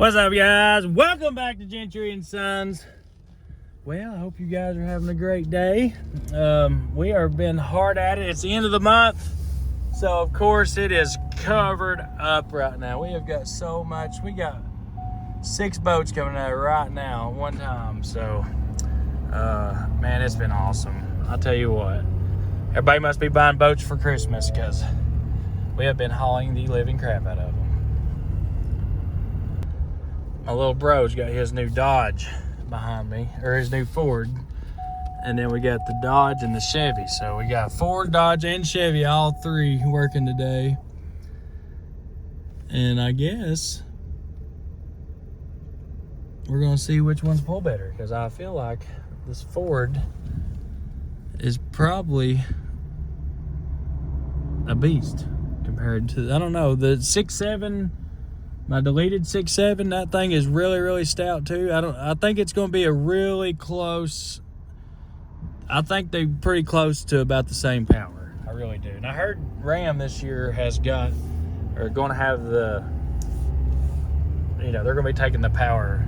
What's up, guys? Welcome back to Gentry and Sons. Well, I hope you guys are having a great day. We have been hard at it. It's the end of the month, so of course it is covered up right now. We have got so much. We got 6 boats coming out right now at one time. So, man, it's been awesome. I'll tell you what. Everybody must be buying boats for Christmas because we have been hauling the living crap out of them. My little bro's got his new Dodge behind me, or his new Ford. And then we got the Dodge and the Chevy. So we got Ford, Dodge, and Chevy, all three working today. And I guess we're gonna see which ones pull better, because I feel like this Ford is probably a beast compared to, I don't know, the 6.7. My deleted 6.7, that thing is really stout too. I think it's going to be a really close. I think they're pretty close to about the same power. I really do. And I heard Ram this year has got, or going to have the, they're going to be taking the power.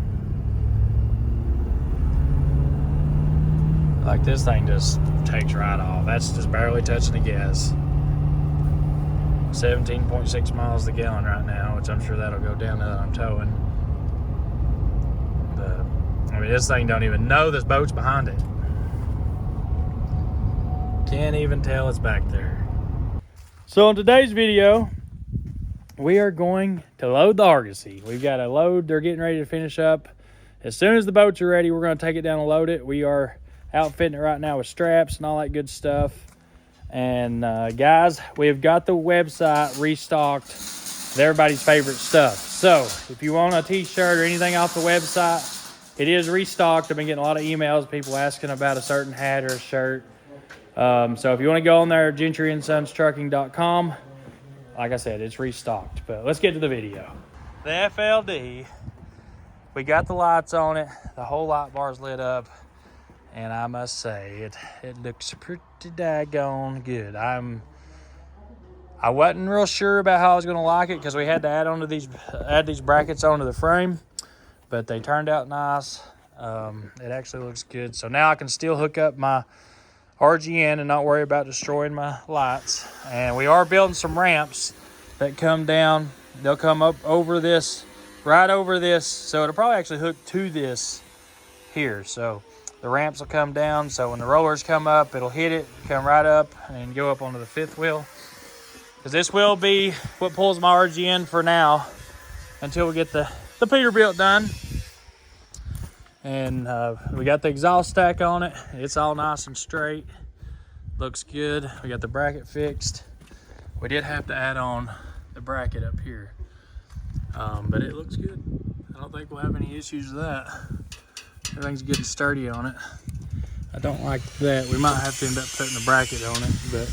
Like this thing just takes right off. That's just barely touching the gas. 17.6 miles a gallon right now, which I'm sure that'll go down now that I'm towing. But I mean, this thing don't even know this boat's behind it. Can't even tell it's back there. So in today's video, we are going to load the Argosy. We've got a load they're getting ready to finish up. As soon as the boats are ready, we're going to take it down and load it. We are outfitting it right now with straps and all that good stuff. And guys, we've got the website restocked with everybody's favorite stuff. So if you want a t-shirt or anything off the website, it is restocked. I've been getting a lot of emails, people asking about a certain hat or a shirt. So if you want to go on there, GentryandSonsTrucking.com, like I said, it's restocked. But let's get to the video. The FLD, we got the lights on it. The whole light bar's lit up. And I must say, it looks pretty daggone good. I wasn't real sure about how I was going to like it because we had to add these brackets onto the frame, but they turned out nice. It actually looks good. So now I can still hook up my RGN and not worry about destroying my lights. And we are building some ramps that come down. They'll come up over this, right over this. So it'll probably actually hook to this here. So the ramps will come down, so when the rollers come up, it'll hit it, come right up, and go up onto the 5th wheel. Because this will be what pulls my RGN for now until we get the Peterbilt done. And we got the exhaust stack on it. It's all nice and straight. Looks good. We got the bracket fixed. We did have to add on the bracket up here. But it looks good. I don't think we'll have any issues with that. Everything's good and sturdy on it. I don't like that. We might have to end up putting a bracket on it, but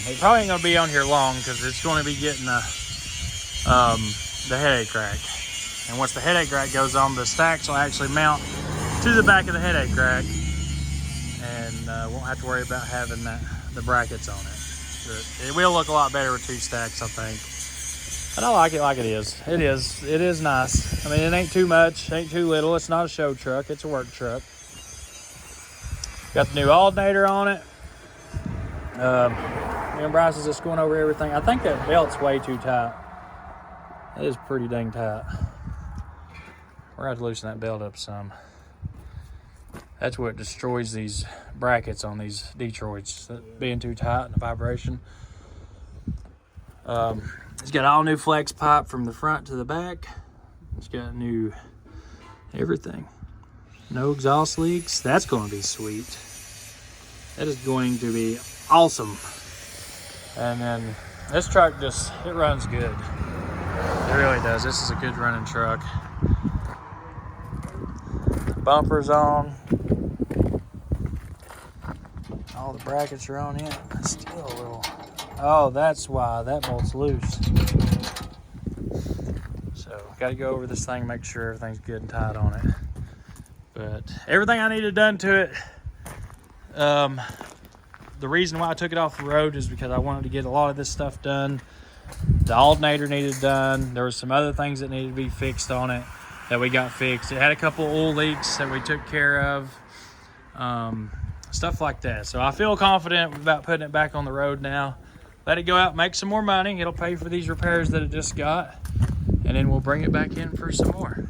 it probably ain't gonna be on here long because it's going to be getting the headache rack. And once the headache rack goes on, the stacks will actually mount to the back of the headache rack, and won't have to worry about having the brackets on it. But it will look a lot better with 2 stacks, I think. And I like it like it is. It is nice. I mean, it ain't too much, ain't too little. It's not a show truck, it's a work truck. Got the new alternator on it. Me and Bryce is just going over everything. I think that belt's way too tight. That is pretty dang tight. We're gonna have to loosen that belt up some. That's what destroys these brackets on these Detroits, being too tight and the vibration. It's got all new flex pipe from the front to the back. It's got new everything. No exhaust leaks. That's going to be sweet. That is going to be awesome. And then this truck it runs good. It really does. This is a good running truck. Bumpers on. All the brackets are on it. Still a little. Oh, that's why that bolt's loose. So, got to go over this thing, make sure everything's good and tight on it. But everything I needed done to it. The reason why I took it off the road is because I wanted to get a lot of this stuff done The alternator needed done. There were some other things that needed to be fixed on it that we got fixed. It had a couple oil leaks that we took care of. Stuff like that. So I feel confident about putting it back on the road now. Let it go out, make some more money. It'll pay for these repairs that it just got. And then we'll bring it back in for some more.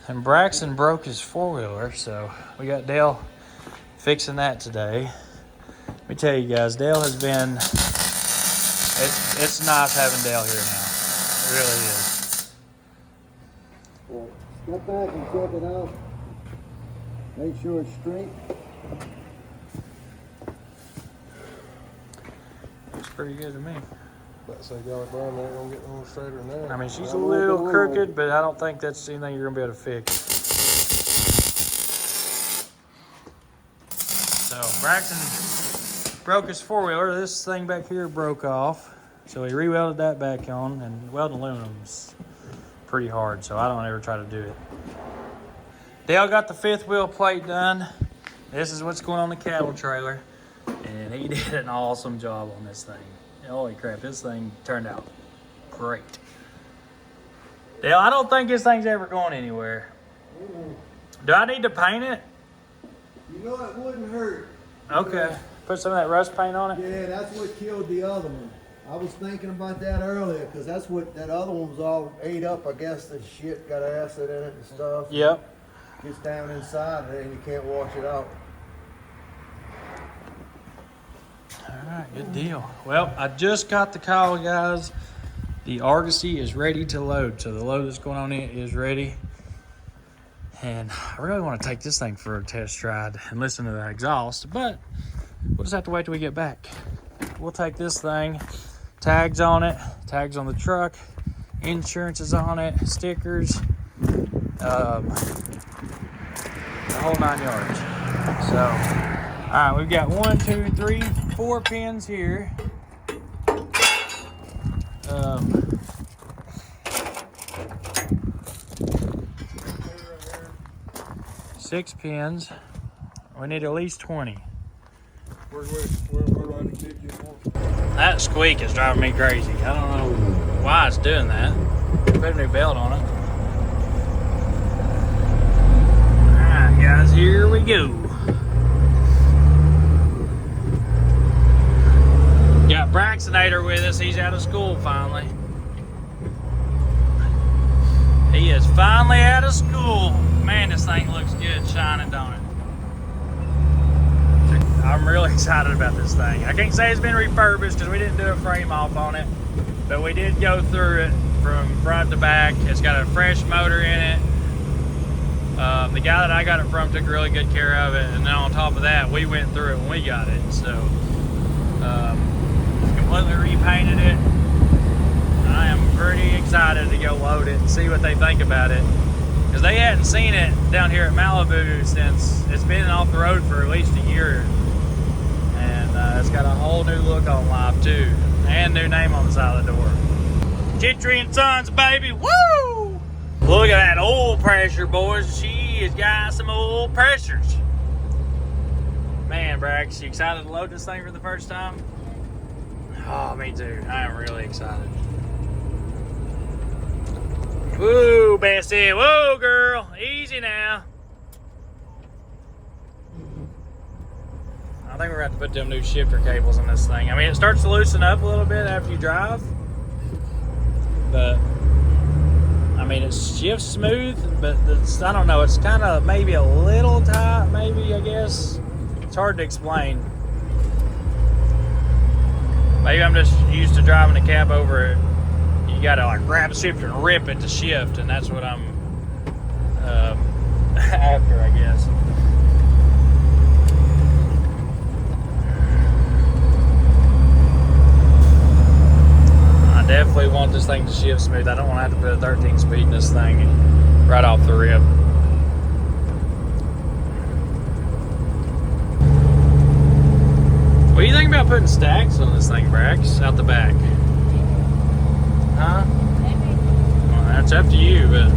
And Braxton broke his four-wheeler, so we got Dale fixing that today. Let me tell you guys, Dale has been, it's nice having Dale here now. It really is. Well, step back and check it out. Make sure it's straight. Looks pretty good to me. Let's say Golly Brown ain't gonna get no straighter than that. I mean, she's a little crooked, but I don't think that's anything you're gonna be able to fix. So Braxton broke his four-wheeler. This thing back here broke off, so he re-welded that back on, and welding aluminum's pretty hard, so I don't ever try to do it. Dale got the fifth wheel plate done. This is what's going on the cattle trailer, and he did an awesome job on this thing. Holy crap, this thing turned out great. Dale, I don't think this thing's ever going anywhere. Do I need to paint it? You know it wouldn't hurt. Okay. Put some of that rust paint on it? Yeah, that's what killed the other one. I was thinking about that earlier, because that's what that other one was all ate up. I guess the shit got acid in it and stuff. Yep. Gets down inside there and you can't wash it out. All right, good deal. Well, I just got the call, guys. The Argosy is ready to load. So the load that's going on it is ready. And I really want to take this thing for a test ride and listen to the exhaust, but we'll just have to wait till we get back. We'll take this thing, tags on it, tags on the truck, insurance is on it, stickers, the whole 9 yards. So, all right, we've got 1, 2, 3, 4 pins here. 6 pins. We need at least 20. That squeak is driving me crazy. I don't know why it's doing that. Put a new belt on it. Alright guys, here we go. Got Braxtonator with us. He's out of school finally. He is finally out of school. Man, this thing looks good shining, don't it? I'm really excited about this thing. I can't say it's been refurbished because we didn't do a frame off on it, but we did go through it from front to back. It's got a fresh motor in it. The guy that I got it from took really good care of it, and then on top of that, we went through it when we got it. So, completely repainted it. I am pretty excited to go load it and see what they think about it. Because they hadn't seen it down here at Malibu since it's been off the road for at least a year. And it's got a whole new look on life too. And new name on the side of the door. Gentry and Sons, baby, woo! Look at that oil pressure, boys. She has got some oil pressures. Man, Brax, you excited to load this thing for the first time? Oh, me too. I am really excited. Woo, Bessie. Whoa, girl. Easy now. I think we're going to have to put them new shifter cables on this thing. I mean, it starts to loosen up a little bit after you drive. But, I mean, it shifts smooth, but it's, I don't know. It's kind of maybe a little tight, maybe, I guess. It's hard to explain. Maybe I'm just used to driving a cab over it. You gotta like grab the shifter and rip it to shift, and that's what I'm after, I guess. I definitely want this thing to shift smooth. I don't want to have to put a 13 speed in this thing right off the rip. What do you think about putting stacks on this thing, Brax, out the back? Huh? Well, that's up to you, but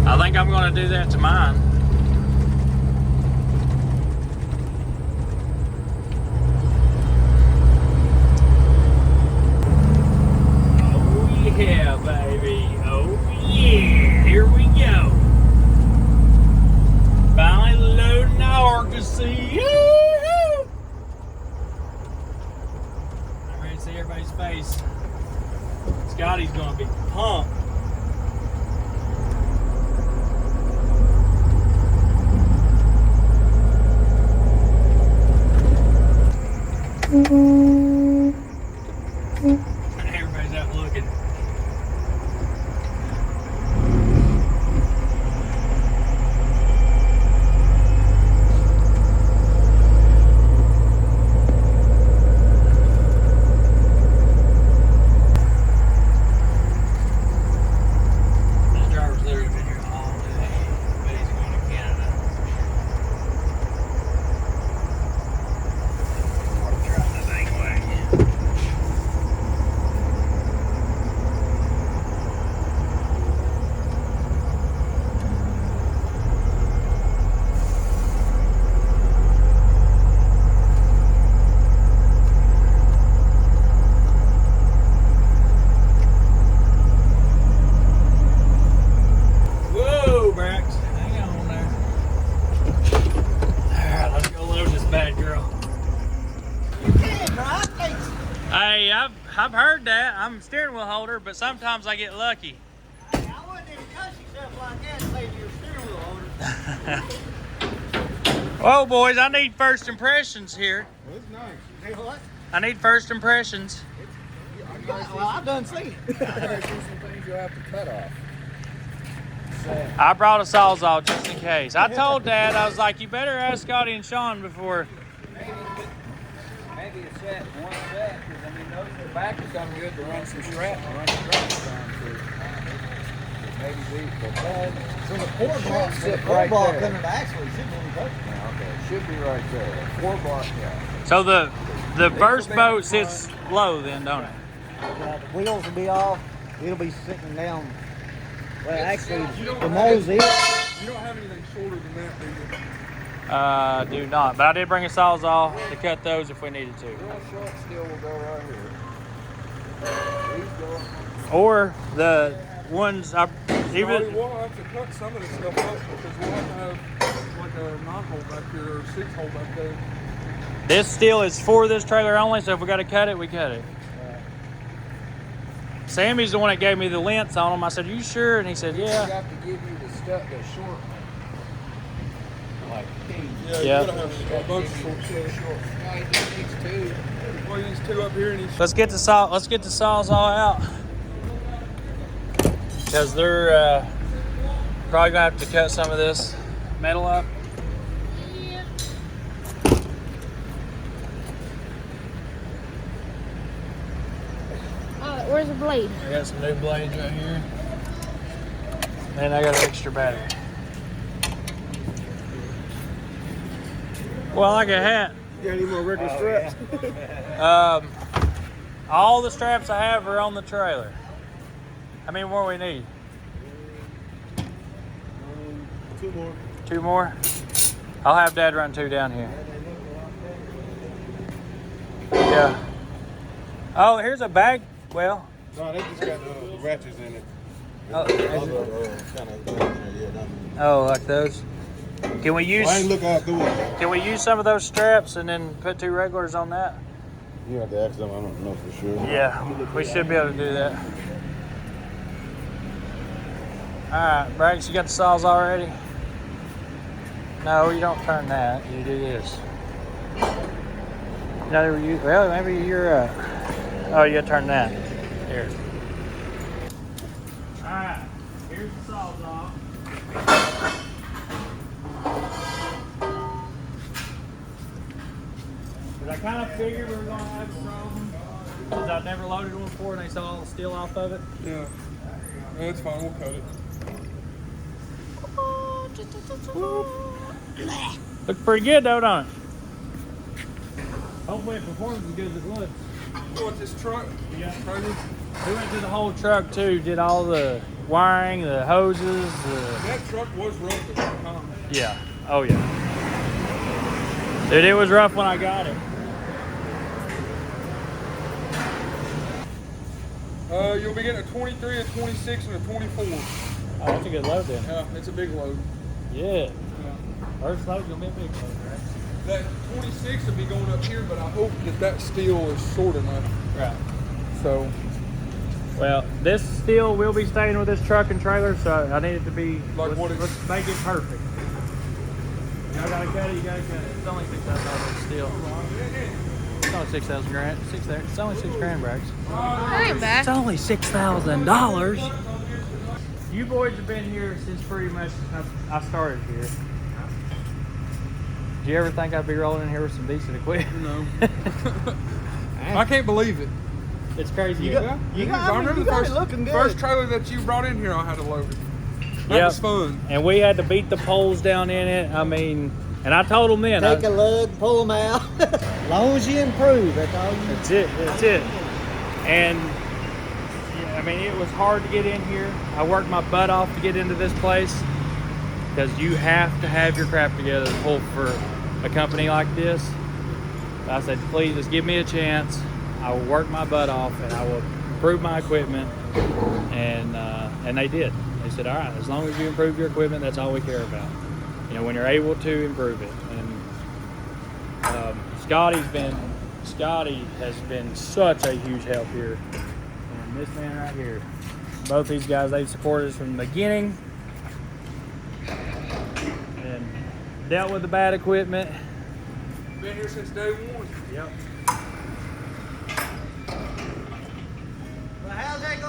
I think I'm going to do that to mine. baby. Oh, yeah. Here we go. Finally loading the Argosy. Woo-hoo! I'm ready to see everybody's face. Scotty's gonna be pumped. Everybody's out looking. This driver's literally been here all day, but he's going to Canada. Drive the thing away. Whoa, Brax. Hang on there. Alright, let's go load this bad girl. Hey, I've heard that. I'm a steering wheel holder, but sometimes I get lucky. I wouldn't even cuss yourself like that and say you're a steering wheel holder. Whoa, boys, I need first impressions here. Well, it's nice. Hey, what? I need first impressions. Well, I done seen it. There's some things you'll have to cut off. I brought a Sawzall just in case. I told Dad, I was like, you better ask Scotty and Sean before. Maybe a set, one set, because I mean, those are back to something good to run some strap and run straps on to. Maybe these, but So the 4 block, sit the 4 right block there. under the axle shouldn't even touch it. yeah, okay, it should be right there. 4 block, yeah. So the first boat sits low then, don't it? The wheels will be off. It'll be sitting down. Well, actually, the nose is. You don't have anything shorter than that, do you? Do not. But I did bring a Sawzall to cut those if we needed to. Real short steel will go right here. These go. Or the ones I Scotty, even. we'll have to cut some of this stuff up because we'll have to have like a knot hole back here or a 6 hole back there. This steel is for this trailer only, so if we got to cut it, we cut it. Sammy's the one that gave me the lengths on them. I said, "You sure?" And he said, We "Yeah." have to give you the stuff, the short one. Like these. Yeah, Yeah. you gotta have a bunch of short stuff. No, he just needs 2. Well, these 2 up here and these. Let's get the Sawzall out because they're probably gonna have to cut some of this metal up. Where's the blade? I got some new blades right here, and I got an extra battery. Well, like a hat. You got any more regular straps? All the straps I have are on the trailer. How many more we need? 2 more. 2 more? I'll have Dad run 2 down here. Yeah. Oh, here's a bag. Well, No, they just got the ratchets in it. oh, like those. Can we use? Well, I ain't look out through it. Can we use some of those straps and then put 2 regulars on that? You have to ask them. I don't know for sure. Yeah, we should be able to do that. All right, Brax, you got the saws already? No, you don't turn that. You do this. No, you. Well, maybe you're. Oh, you gotta turn that. Here. All right, here's the saws off. But I kind of figured we were gonna have a problem because I've never loaded one before and they saw all the steel off of it. Yeah. That's fine. We'll cut it. Looks pretty good though, don't it? Hopefully it performs as good as it looks. What, this truck? Yeah. Trailer? We went through the whole truck too, did all the wiring, the hoses, That truck was rough at one time. yeah. Oh yeah. Dude, it was rough when I got it. You'll be getting a 23, a 26, and a 24. Oh, that's a good load then. Yeah, it's a big load. Yeah. First load's gonna be a big load, right? That 26 will be going up here, but I hope that steel is short enough. Right. So, Well, this steel will be staying with this truck and trailer, so I need it to be, Like what it's- let's make it perfect. Y'all gotta cut it, you gotta cut it. It's only $6,000 steel. It's only 6,000 grand. It's only $6,000, Brax. That ain't bad. It's only $6,000. You boys have been here since pretty much I started here. Did you ever think I'd be rolling in here with some decent equipment? no. I can't believe it. It's crazy. You got- I I mean, remember you the got first, it looking good. first trailer that you brought in here, I had to load it. That Yep. was fun. And we had to beat the poles down in it. I mean, and I told them then. Take a lug, pull them out. As long as you improve, that's all you That's it. That's it. And yeah, I mean, it was hard to get in here. I worked my butt off to get into this place because you have to have your crap together to pull for a company like this. I said, please, just give me a chance. I will work my butt off and I will improve my equipment. And they did. They said, all right, as long as you improve your equipment, that's all we care about. You know, when you're able to improve it. And Scotty has been such a huge help here. And this man right here, both these guys, they've supported us from the beginning and dealt with the bad equipment. Been here since day one. Yep. Well, how's that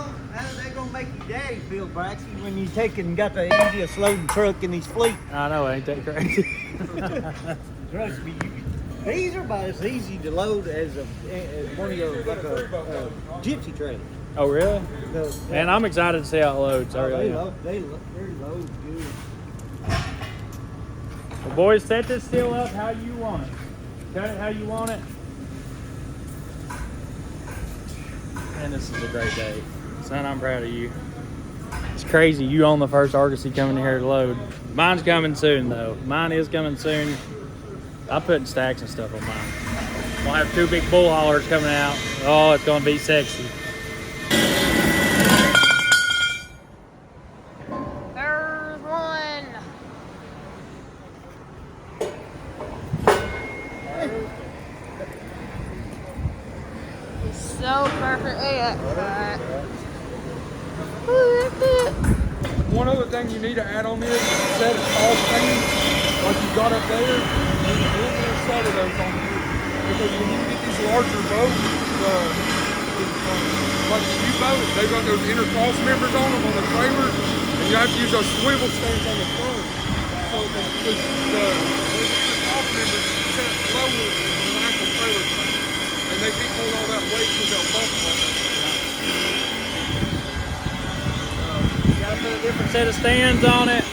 gonna make your daddy feel, Braxton, when you got the easiest loading truck in his fleet? I know, ain't that crazy? Trust me, these are about as easy to load as one of your like a gypsy trailer. Oh, really? And I'm excited to see how it loads. I really am. They load good. Well, boys, set this steel up how you want it. Cut it how you want it. And this is a great day. Son, I'm proud of you. It's crazy. You own the first Argosy coming here to load. Mine's coming soon, though. Mine is coming soon. I'm putting stacks and stuff on mine. We'll have 2 big bull haulers coming out. Oh, it's going to be sexy. There's one. So perfect. One other thing you need to add on this is a set of tall stands like you got up there. You need a little set of those on here. Because when you get these larger boats, like the U-boat, they've got those inner cross members on them on the trailer, and you have to use those swivel stands on the front. So because the inner cross members set lower than the actual trailer frame. And they can't hold all that weight because they'll bump on them. Got to put a different set of stands on it.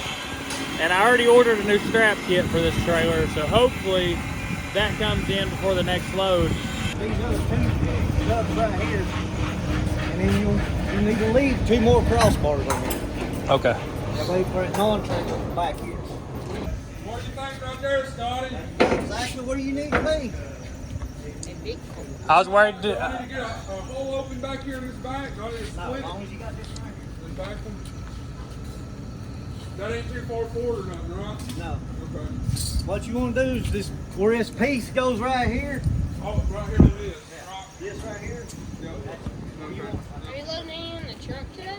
And I already ordered a new strap kit for this trailer, so hopefully that comes in before the next load. These other 2 studs right here, and then you need to leave 2 more crossbars on there. Okay. That way for it non-trailer back here. What do you think right there, Scotty? Exactly where you need to be. I was worried to... I need to get a hole open back here in this back. Got it As split. long as you got this right. This back one. That ain't too far forward or nothing, right? No. Okay. What you want to do is this, where this piece goes right here. Oh, right here it is. Right. This right here. Yeah. Okay. Are you loading in the truck today?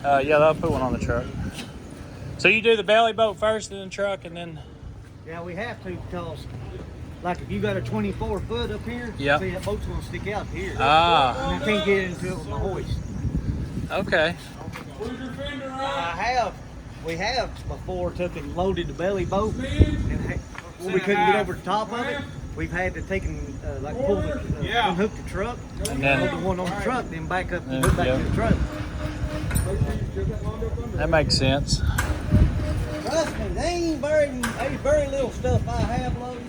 yeah, they'll put one on the truck. So you do the belly boat first, then the truck, and then... Yeah, we have to because, like, if you got a 24 foot up here, Yep. see that boat's gonna stick out here. Ah, And I can't get into it with my hoist. okay. Where's your fender at? We have before took and loaded the belly boat, Spin. and when we couldn't get over the top of it, we've had to take and like pull the, unhook the truck, And then- put the one on the truck, then back up and Yeah, put back yeah. to the truck. That makes sense. Trust me, ain't very little stuff I have loaded.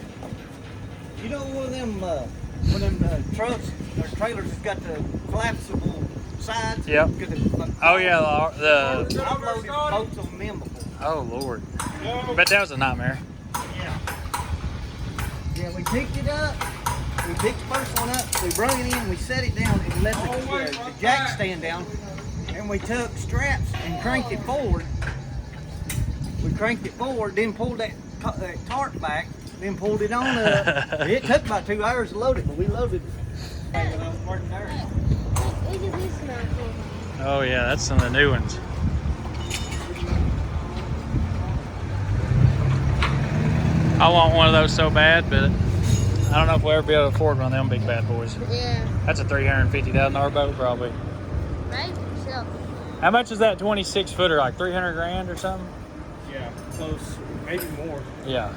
You know one of them trucks or trailers that's got the collapsible sides? Yep. Oh yeah, I've loaded boats on them before. Oh Lord. But that was a nightmare. Yeah. Yeah, we picked it up, We picked the first one up, we brung it in, we set it down, and let the jack stand down. And we took straps and cranked it forward. We cranked it forward, then pulled that tarp back, then pulled it on up. It took about 2 hours to load it, but we loaded it when I was working there. Look at this knuckle. Oh yeah, that's some of the new ones. I want one of those so bad, but I don't know if we'll ever be able to afford one of them big bad boys. Yeah. That's a $350,000 boat probably. Maybe so. How much is that 26 footer? Like 300 grand or something? Yeah, close, maybe more. Yeah.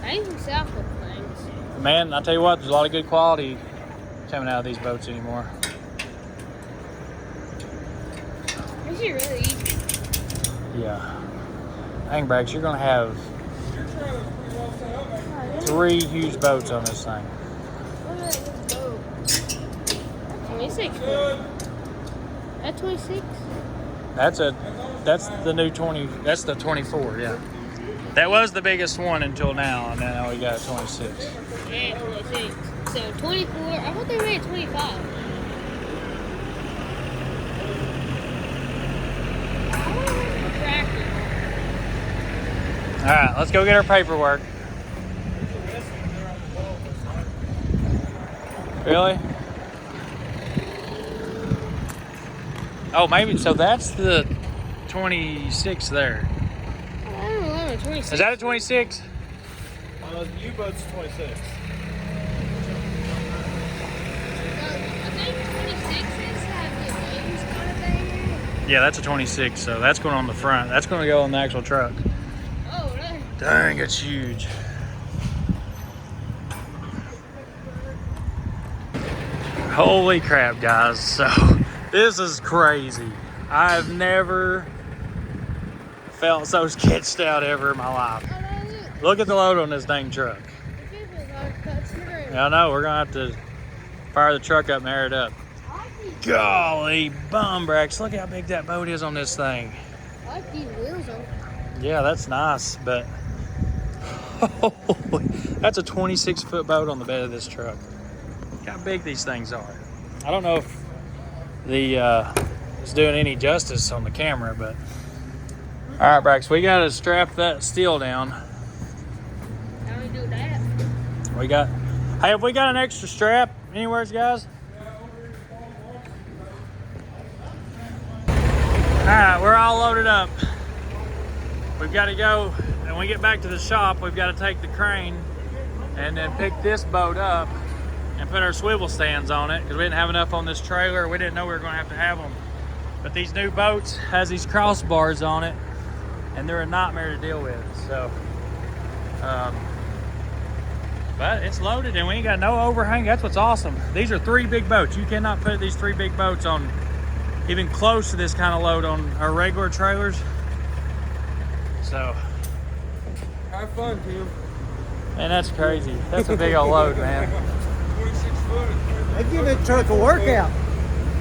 I even sell for things. Man, I tell you what, there's a lot of good quality coming out of these boats anymore. This is really easy. Yeah. Dang, Brax, you're gonna have Your trailer's pretty well set up, ain't it? 3 huge boats on this thing. Look at this boat. 26 Good. That 26? That's the new 20, that's the 24, yeah. That was the biggest one until now, and now we got 26. Yeah, 26. So 24. I thought they made 25. All right, let's go get our paperwork. Really? Oh, maybe, so that's the 26 there. I don't know, 26. Is that a 26? The U-boat's 26. I think 26s have the names kind of thing. Yeah, that's a 26, so that's going on the front. That's going to go on the actual truck. Oh, really? Dang, it's huge. Holy crap, guys. So, this is crazy. I've never felt so sketched out ever in my life. Oh, no, look. Look at the load on this dang truck. The people's are cuts in the room. I know, we're going to have to fire the truck up and air it up. I like these, Golly, bum, Brax. Look how big that boat is on this thing. I like these wheels on it. Yeah, that's nice, but that's a 26-foot boat on the bed of this truck. Look how big these things are. I don't know if the it's doing any justice on the camera, but all right, Brax, we got to strap that steel down. How we do that? We got, hey, have we got an extra strap anywhere, guys? All right, we're all loaded up. We've got to go, and when we get back to the shop, we've got to take the crane and then pick this boat up and put our swivel stands on it because we didn't have enough on this trailer. We didn't know we were going to have them. But these new boats has these crossbars on it, and they're a nightmare to deal with. So, but it's loaded and we ain't got no overhang. That's what's awesome. These are 3 big boats. You cannot put these 3 big boats on even close to this kind of load on our regular trailers. So, Have fun, Tim. man, that's crazy. That's a big old load, man. 26 foot. They give that truck a workout.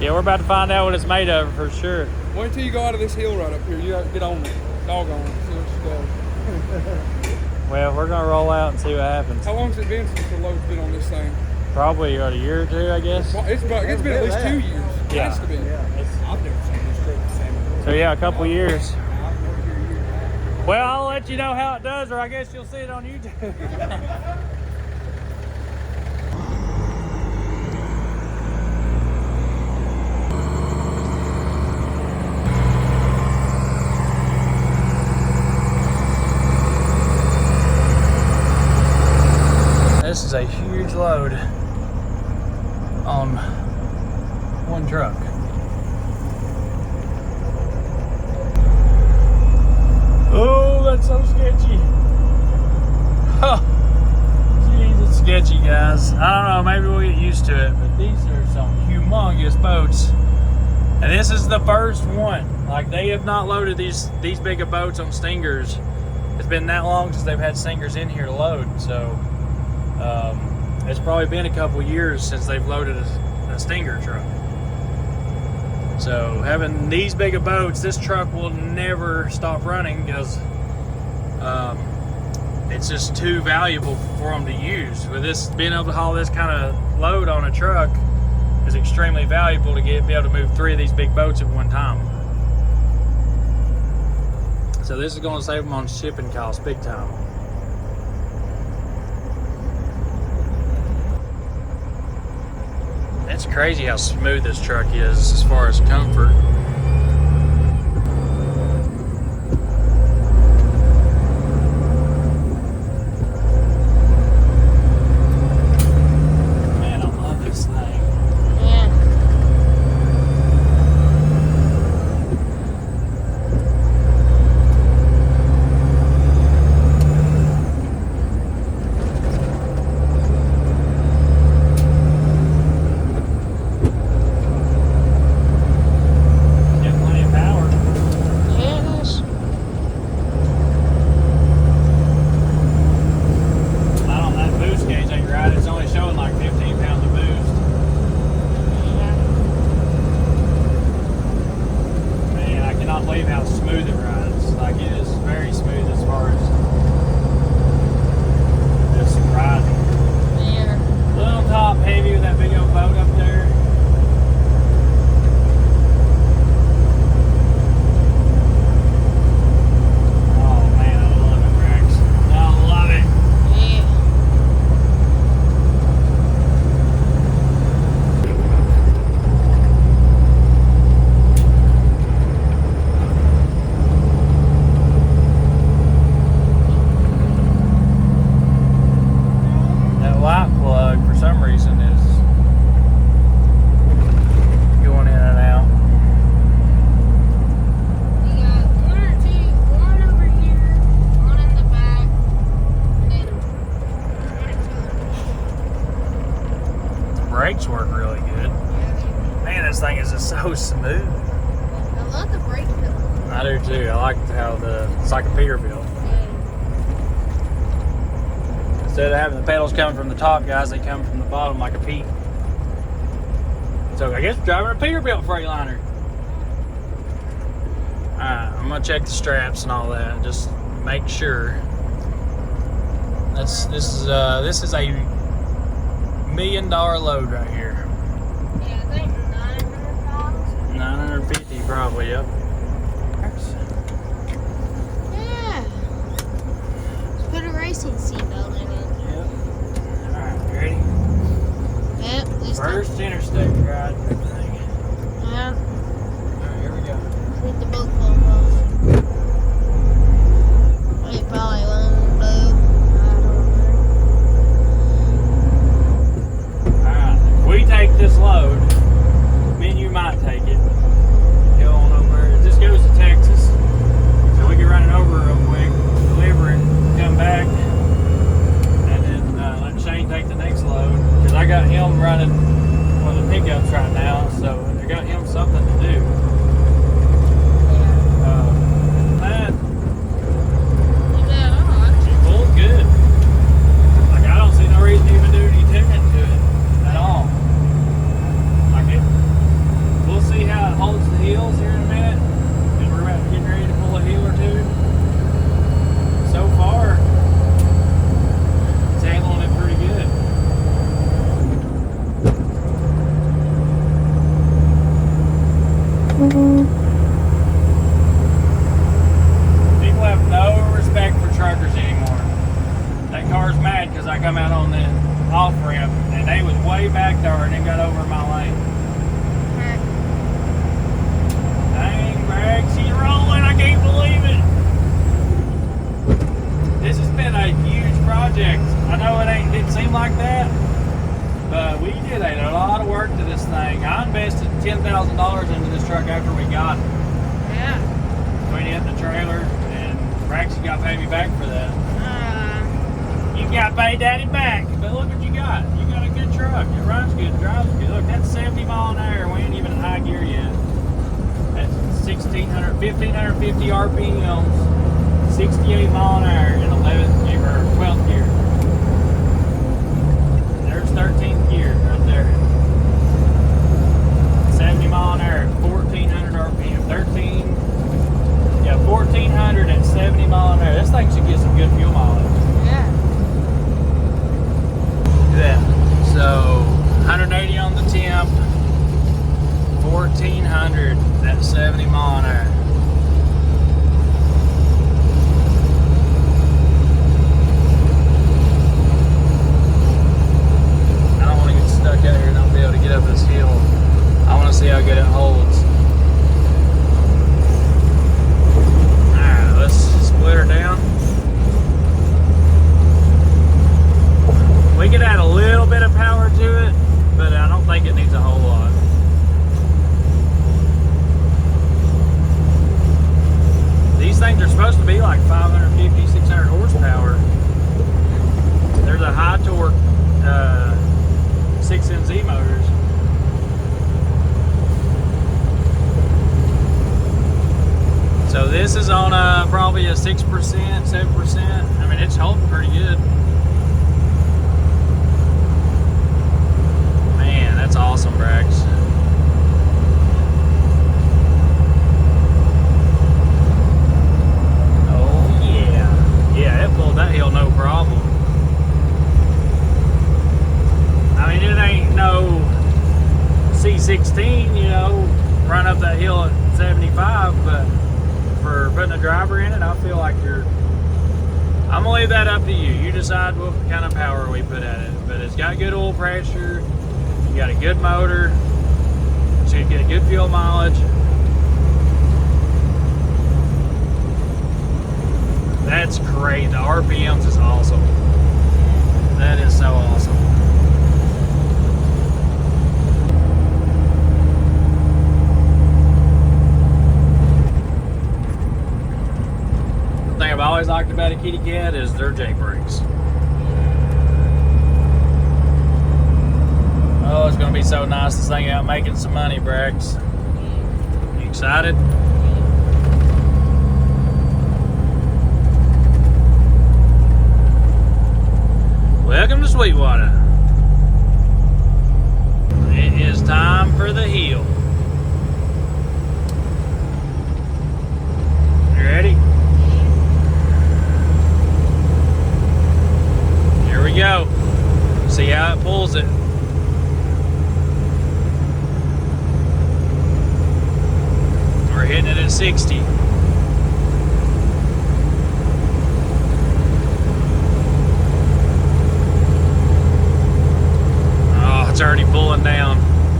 Yeah, we're about to find out what it's made of for sure. Wait until you go out of this hill right up here. You have to get on it. Doggone it. See what you go. Well, we're gonna roll out and see what happens. How long's it been since the load's been on this thing? Probably about a year or 2, I guess. It's been at least 2 years. Yeah. Has to be. I've never seen this truck the same. So yeah, a couple years. I've worked here a year. Well, I'll let you know how it does, or I guess you'll see it on YouTube. This is a huge load on one truck. Oh, that's so sketchy. Oh, jeez, it's sketchy, guys. I don't know, maybe we'll get used to it, but these are some humongous boats. And this is the first one. Like, they have not loaded these big of boats on Stingers. It's been that long since they've had Stingers in here to load, so it's probably been a couple years since they've loaded a Stinger truck. So having these big of boats, this truck will never stop running because it's just too valuable for them to use. With this, being able to haul this kind of load on a truck is extremely valuable to be able to move 3 of these big boats at one time. So this is going to save them on shipping costs big time. It's crazy how smooth this truck is as far as comfort. Man, I love this thing. Yeah. Got plenty of power. Yes. Not on that boost gauge ain't right. It's only showing like 15 pounds of boost. Yeah. Man, I cannot believe how smooth it rides. Like, it is very smooth as far as just riding. Yeah. Little top heavy with that big old boat up there. Oh man, I love it, Rex. I love it. Yeah. That light plug, for some reason, is going in and out. We got one or two, one over here, one in the back, and then one or two. The brakes work really good. Yeah, Man, this thing is just so smooth. I love the brake pedal. I do too. I like how it's like a Peterbilt. Yeah. Instead of having the pedals coming from the top, guys, they come from the bottom like a Pete. So I guess we're driving a Peterbilt Freightliner. Alright, I'm gonna check the straps and all that. Just make sure. This is a $1 million load right here. Yeah, I think 900,000. 950 probably, yep. Yeah. Let's put a racing seatbelt in it. Yep. Alright, you ready? Yep. First interstate ride for everything. Yeah. Alright, here we go. Hit the boat club off. It probably won't blow. I don't know. Alright, if we take this load, me and you might take it. Go on over. This goes to Texas. So we can run it over real quick, deliver it, come back, and then let Shane take the next load. Because I got him running one of the pickups right now, so I got him something to do. Man, she pulls good. Like, I don't see no reason to even do any tuning to it at all. Like, we'll see how it holds the heels here in a minute, because we're about to get ready to pull a heel or two. So far, it's handling it pretty good. People have no respect for truckers anymore. That car's mad because I come out on the off ramp and they was way back there and then got over my lane. Dang, Brax, she's rolling. I can't believe it. This has been a huge project. I know it didn't seem like that, but we did a lot of work to this thing. I invested $10,000 into this truck after we got it. Yeah. Between it and the trailer, and Braxton got paid me back for that. You got paid daddy back, but look what you got. You got a good truck. It runs good, drives good. Look, that's 70 mile an hour. We ain't even in high gear yet. That's 1,550 RPMs, 68 mile an hour in 11th gear or 12th gear. There's 13th gear right there. 70 mile an hour, 1,400 RPM, 1400 at 70 mile an hour. This thing should get some good fuel mileage. This is on probably a 6%, 7%. I mean, it's holding pretty good. Man, that's awesome, Brax. Oh yeah, yeah, it pulled that hill no problem. I mean, it ain't no C16, you know, run up that hill at 75, but for putting a driver in it, I feel like I'm gonna leave that up to you. You decide what kind of power we put at it. But it's got good oil pressure, you got a good motor, so you get a good fuel mileage. That's great. The RPMs is awesome. That is so awesome. The thing I've always liked about a kitty cat is their J brakes. Oh, it's gonna be so nice this thing out making some money, Brax. You excited? Welcome to Sweetwater. It is time for the hill. You ready? Here we go. See how it pulls it. We're hitting it at 60. It's already pulling down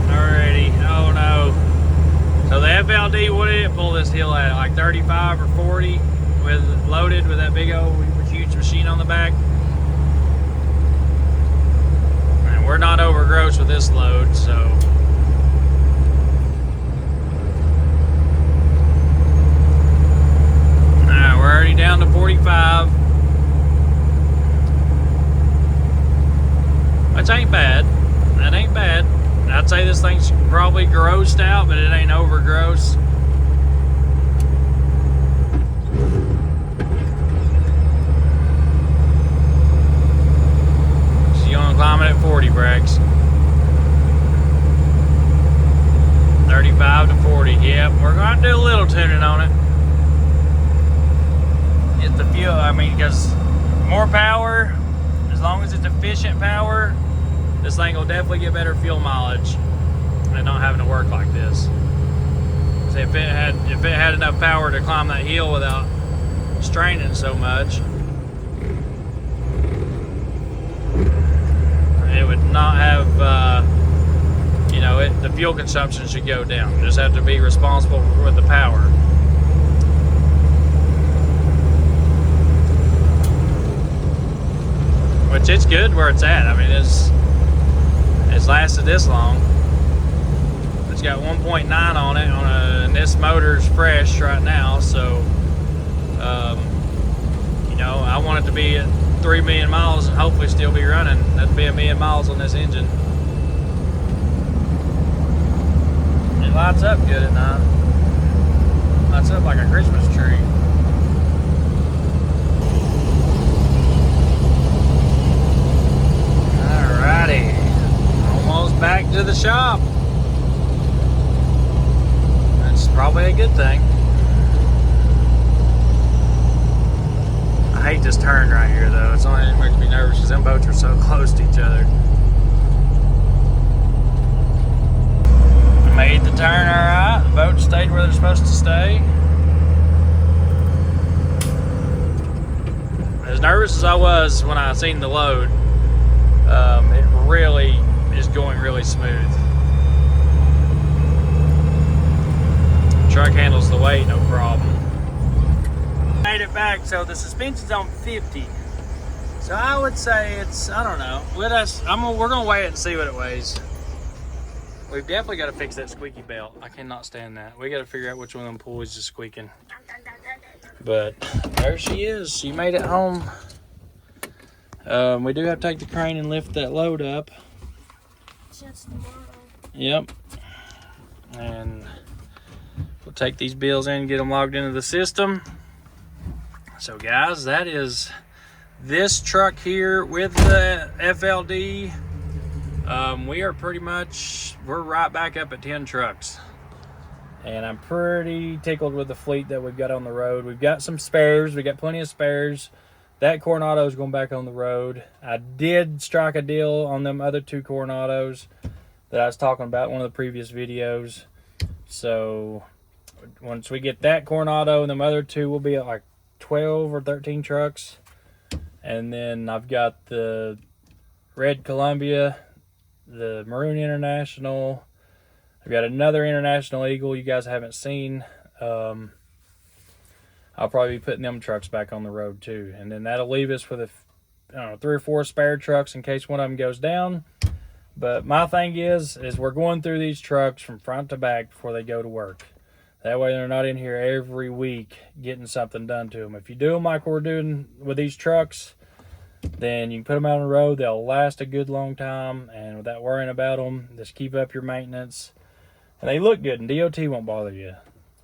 already. Oh no. So the FLD, what did it pull this hill at? Like 35 or 40 with loaded with that big old huge machine on the back? And we're not over gross with this load, so. Alright, we're already down to 45. Which ain't bad. That ain't bad. I'd say this thing's probably grossed out, but it ain't over gross. So you want to climb it at 40, Brax. 35 to 40. Yep, we're going to do a little tuning on it. Get the fuel, I mean, because more power, as long as it's efficient power, this thing will definitely get better fuel mileage and not having to work like this. So if it had enough power to climb that hill without straining so much, it would not have, you know, the fuel consumption should go down. You just have to be responsible with the power. Which it's good where it's at. I mean, it's lasted this long. It's got 1.9 on it and this motor's fresh right now, so you know, I want it to be at 3 million miles and hopefully still be running. That'd be 1 million miles on this engine. It lights up good at night. Lights up like a Christmas tree. Alrighty. Almost back to the shop. That's probably a good thing. I hate this turn right here though. It makes me nervous because them boats are so close to each other. Made the turn alright. The boats stayed where they're supposed to stay. As nervous as I was when I seen the load, it really is going really smooth. Truck handles the weight, no problem. Made it back, so the suspension's on 50. So I would say it's, I don't know. We're gonna weigh it and see what it weighs. We've definitely got to fix that squeaky belt. I cannot stand that. We got to figure out which one of them pulleys is squeaking. But there she is. She made it home. We do have to take the crane and lift that load up. That's tomorrow. Yep. And we'll take these bills in and get them logged into the system. So guys, that is this truck here with the FLD. We are we're right back up at 10 trucks. And I'm pretty tickled with the fleet that we've got on the road. We've got some spares. We got plenty of spares. That Coronado is going back on the road. I did strike a deal on them other 2 Coronados that I was talking about in one of the previous videos. So once we get that Coronado and them other 2, we'll be at like 12 or 13 trucks. And then I've got the Red Columbia, the Maroon International. I've got another International Eagle you guys haven't seen. I'll probably be putting them trucks back on the road too. And then that'll leave us with 3 or 4 spare trucks in case one of them goes down. But my thing is we're going through these trucks from front to back before they go to work. That way they're not in here every week getting something done to them. If you do them like we're doing with these trucks, then you can put them out on the road. They'll last a good long time, and without worrying about them, just keep up your maintenance. And they look good, and DOT won't bother you.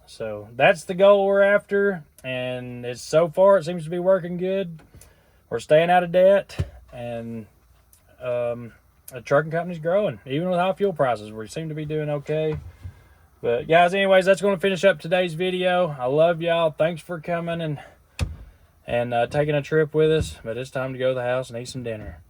So that's the goal we're after, and so far it seems to be working good. We're staying out of debt, and the trucking company's growing. Even with high fuel prices, we seem to be doing okay. But guys, anyways, that's going to finish up today's video. I love y'all. Thanks for coming and taking a trip with us. But it's time to go to the house and eat some dinner.